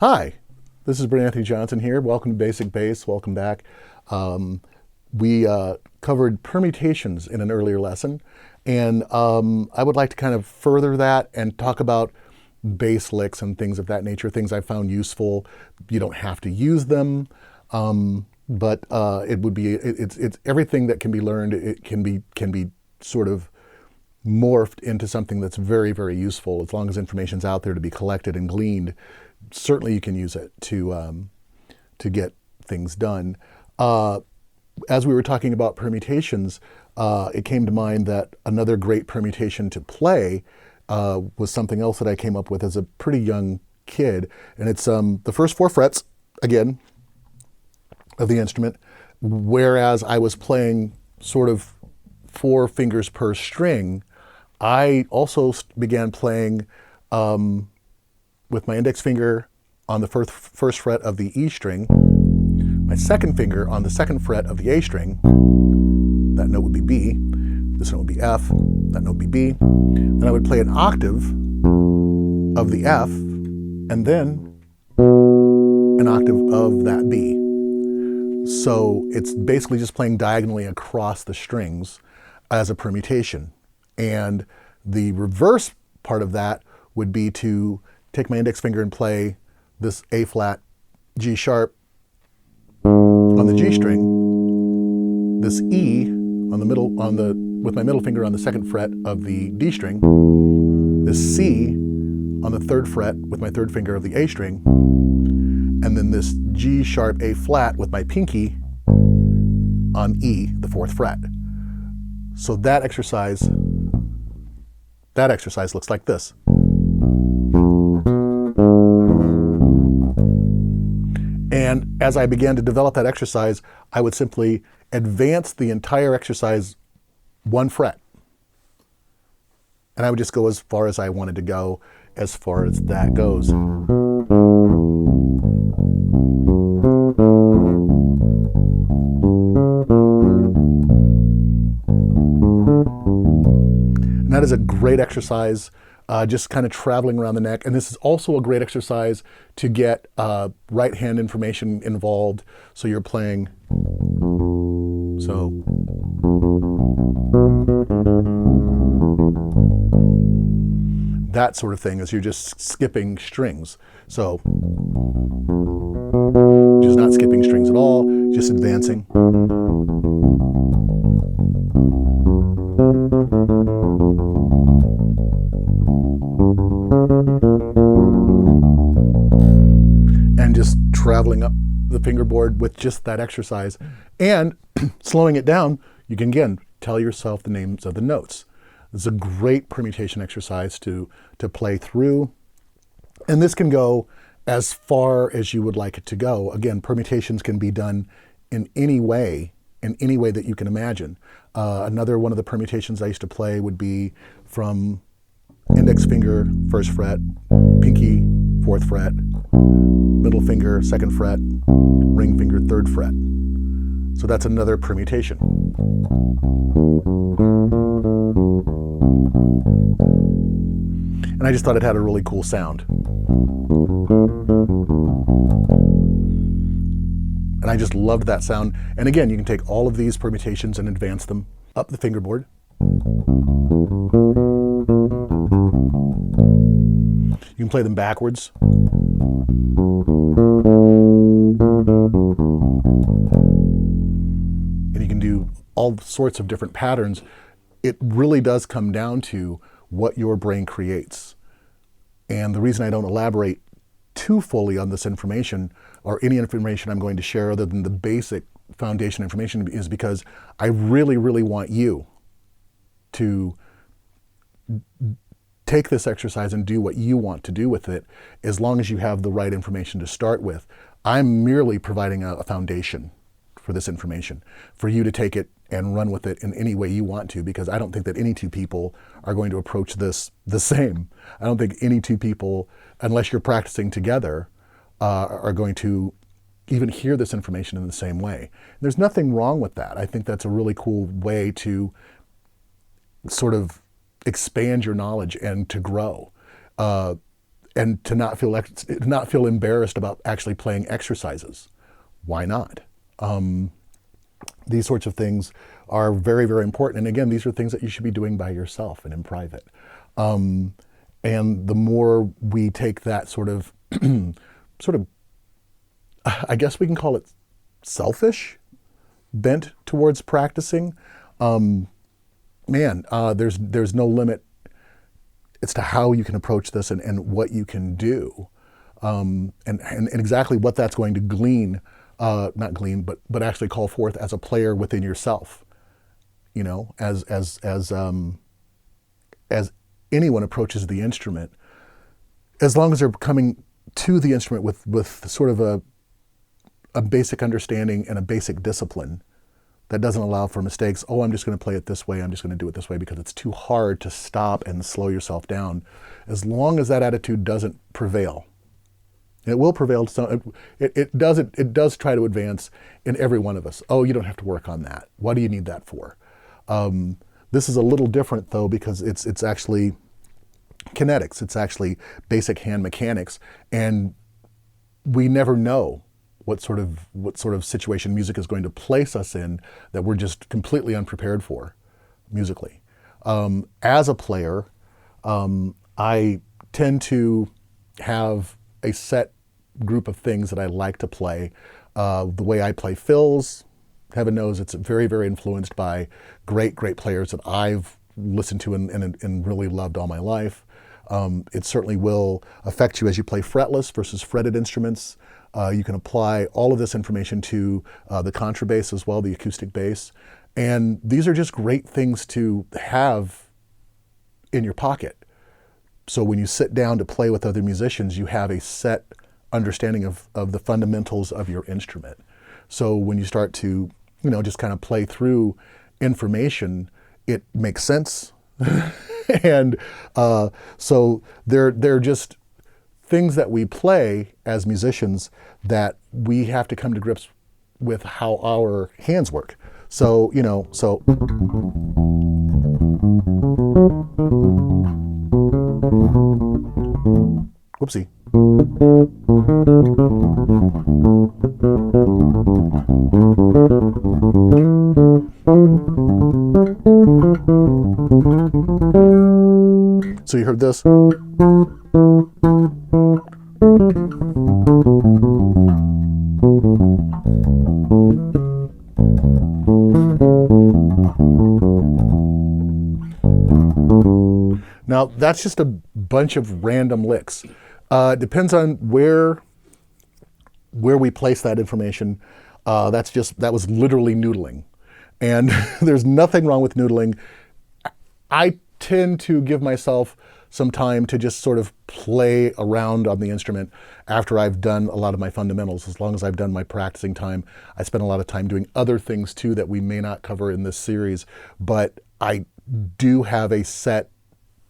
Hi, this is Brent-Anthony Johnson here. Welcome to Basic Bass. Welcome back. We covered permutations in an earlier lesson, and I would like to kind of further that and talk about bass licks and things of that nature, things I found useful. You don't have to use them, but it would be it's everything that can be learned. It can be sort of morphed into something that's very, very useful as long as information's out there to be collected and gleaned. Certainly you can use it to get things done. As we were talking about permutations, it came to mind that another great permutation to play was something else that I came up with as a pretty young kid. And it's the first four frets, again, of the instrument, whereas I was playing sort of 4 fingers per string. I also began playing with my index finger on the first fret of the E string, my second finger on the second fret of the A string, that note would be B, this note would be F, that note would be B, then I would play an octave of the F, and then an octave of that B. So it's basically just playing diagonally across the strings as a permutation. And the reverse part of that would be to take my index finger and play this A flat, G sharp on the G string, this E on the middle with my middle finger on the second fret of the D string, this C on the third fret with my third finger of the A string, and then this G sharp A flat with my pinky on E, the fourth fret. So that exercise looks like this. And as I began to develop that exercise, I would simply advance the entire exercise 1 fret. And I would just go as far as I wanted to go, as far as that goes. And that is a great exercise, just kind of traveling around the neck. And this is also a great exercise to get right hand information involved. So you're playing, so. That sort of thing as you're just skipping strings. So, just not skipping strings at all, just advancing. And just traveling up the fingerboard with just that exercise. And slowing it down, you can again tell yourself the names of the notes. It's a great permutation exercise to play through. And this can go as far as you would like it to go. Again, permutations can be done in any way that you can imagine. Another one of the permutations I used to play would be from index finger, first fret, pinky, fourth fret, middle finger, second fret, ring finger, third fret. So that's another permutation. And I just thought it had a really cool sound. And I just loved that sound. And again, you can take all of these permutations and advance them up the fingerboard. You can play them backwards. And you can do all sorts of different patterns. It really does come down to what your brain creates. And the reason I don't elaborate too fully on this information or any information I'm going to share other than the basic foundation information is because I really, really want you to take this exercise and do what you want to do with it, as long as you have the right information to start with. I'm merely providing a foundation for this information, for you to take it and run with it in any way you want to, because I don't think that any two people are going to approach this the same. I don't think any two people, unless you're practicing together, are going to even hear this information in the same way. There's nothing wrong with that. I think that's a really cool way to sort of expand your knowledge and to grow. and to not feel embarrassed about actually playing exercises. Why not? These sorts of things are very, very important. And again, these are things that you should be doing by yourself and in private. And the more we take that sort of, I guess we can call it selfish bent towards practicing, there's no limit as to how you can approach this and what you can do, and exactly what that's going to glean, not glean, but actually call forth as a player within yourself. You know, as anyone approaches the instrument, as long as they're coming to the instrument with sort of a basic understanding and a basic discipline that doesn't allow for mistakes. Oh, I'm just going to play it this way. I'm just going to do it this way because it's too hard to stop and slow yourself down. As long as that attitude doesn't prevail, it will prevail. It does try to advance in every one of us. Oh, you don't have to work on that. What do you need that for? This is a little different though, because it's actually kinetics. It's actually basic hand mechanics, and we never know what sort of situation music is going to place us in that we're just completely unprepared for musically. As a player, I tend to have a set group of things that I like to play. The way I play fills, heaven knows it's very, very influenced by great players that I've listened to and really loved all my life. It certainly will affect you as you play fretless versus fretted instruments. You can apply all of this information to the contrabass as well, the acoustic bass. And these are just great things to have in your pocket. So when you sit down to play with other musicians, you have a set understanding of the fundamentals of your instrument. So when you start to, just kind of play through information, it makes sense. And so they're just things that we play as musicians that we have to come to grips with how our hands work. So, whoopsie. So you heard this? Now that's just a bunch of random licks. Depends on where we place that information. That was literally noodling. And there's nothing wrong with noodling. I tend to give myself some time to just sort of play around on the instrument after I've done a lot of my fundamentals. As long as I've done my practicing time, I spend a lot of time doing other things too that we may not cover in this series, but I do have a set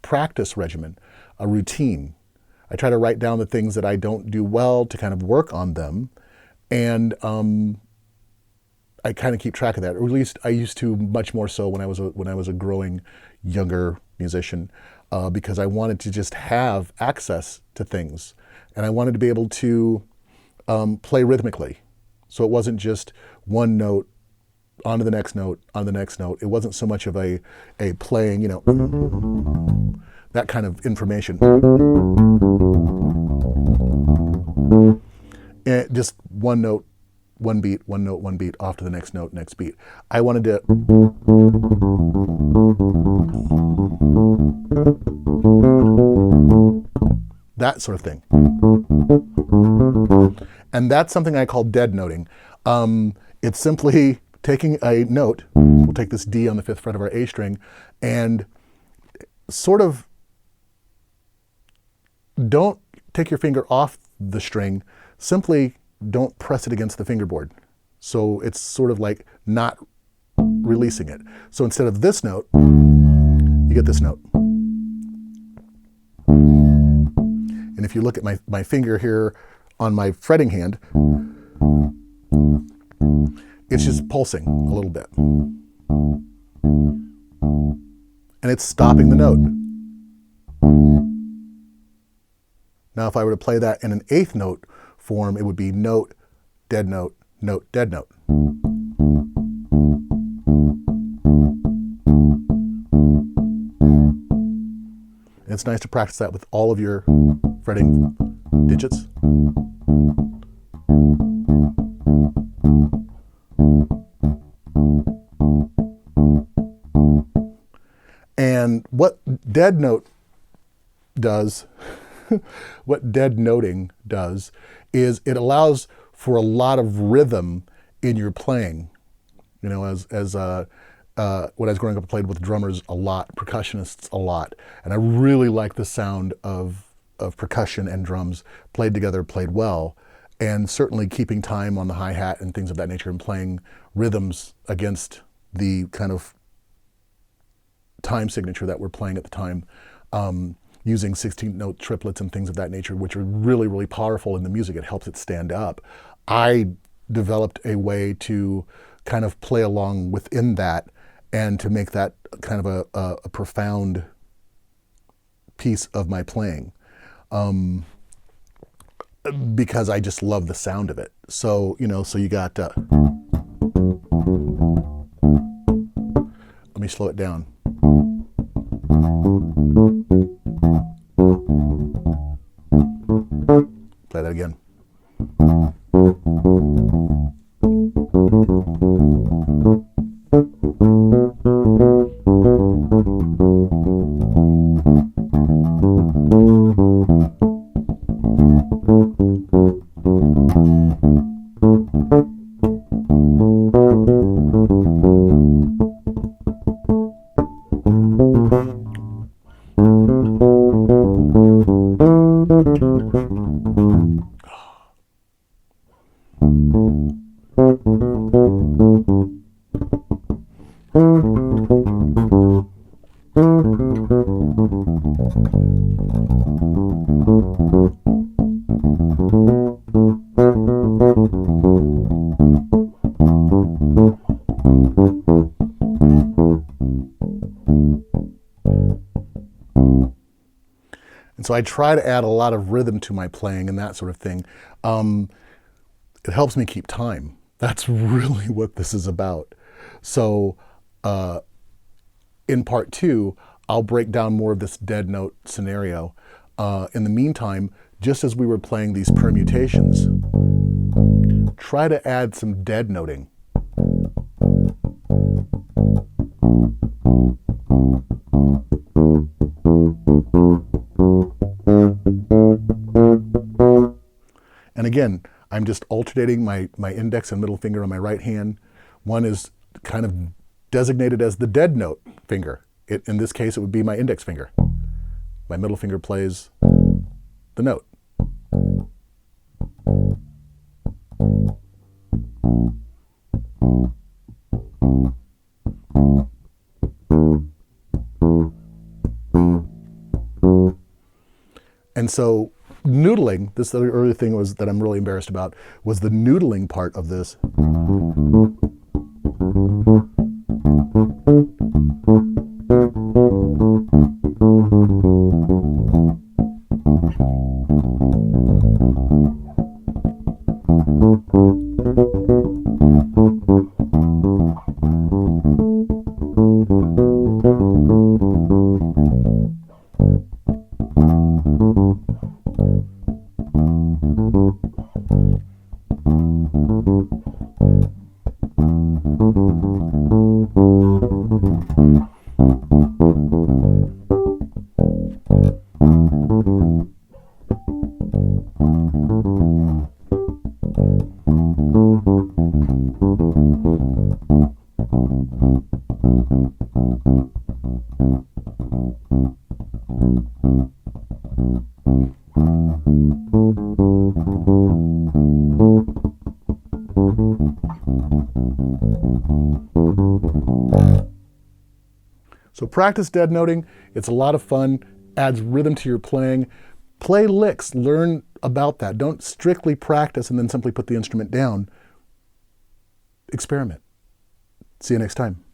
practice regimen, a routine. I try to write down the things that I don't do well to kind of work on them, and I kind of keep track of that. Or at least I used to, much more so when I was a growing younger musician, because I wanted to just have access to things, and I wanted to be able to play rhythmically. So it wasn't just one note onto the next note, on the next note. It wasn't so much of a playing, that kind of information. And just one note, one beat, one note, one beat, off to the next note, next beat. I wanted to that sort of thing. And that's something I call dead noting. It's simply taking a note, we'll take this D on the 5th fret of our A string, and sort of don't take your finger off the string, simply don't press it against the fingerboard. So it's sort of like not releasing it. So instead of this note, you get this note. And if you look at my finger here on my fretting hand, it's just pulsing a little bit. And it's stopping the note. Now, if I were to play that in an eighth note form, it would be note, dead note, note, dead note. And it's nice to practice that with all of your fretting digits. And what dead note does, what dead noting does, is it allows for a lot of rhythm in your playing. You know, as when I was growing up, I played with drummers a lot, percussionists a lot, and I really like the sound of percussion and drums played together, played well, and certainly keeping time on the hi-hat and things of that nature and playing rhythms against the kind of time signature that we're playing at the time, using 16-note triplets and things of that nature, which are really, really powerful in the music. It helps it stand up. I developed a way to kind of play along within that and to make that kind of a profound piece of my playing, because I just love the sound of it. So, you know, so you got, let me slow it down. Play that again. And so I try to add a lot of rhythm to my playing and that sort of thing. It helps me keep time. That's really what this is about. So in part 2, I'll break down more of this dead note scenario. In the meantime, just as we were playing these permutations, try to add some dead noting. And again, I'm just alternating my index and middle finger on my right hand. One is kind of designated as the dead note finger. In this case, it would be my index finger. My middle finger plays the note. And so noodling, this the early thing was that I'm really embarrassed about, was the noodling part of this. So practice dead noting. It's a lot of fun, adds rhythm to your playing. Play licks, learn about that. Don't strictly practice and then simply put the instrument down. Experiment. See you next time.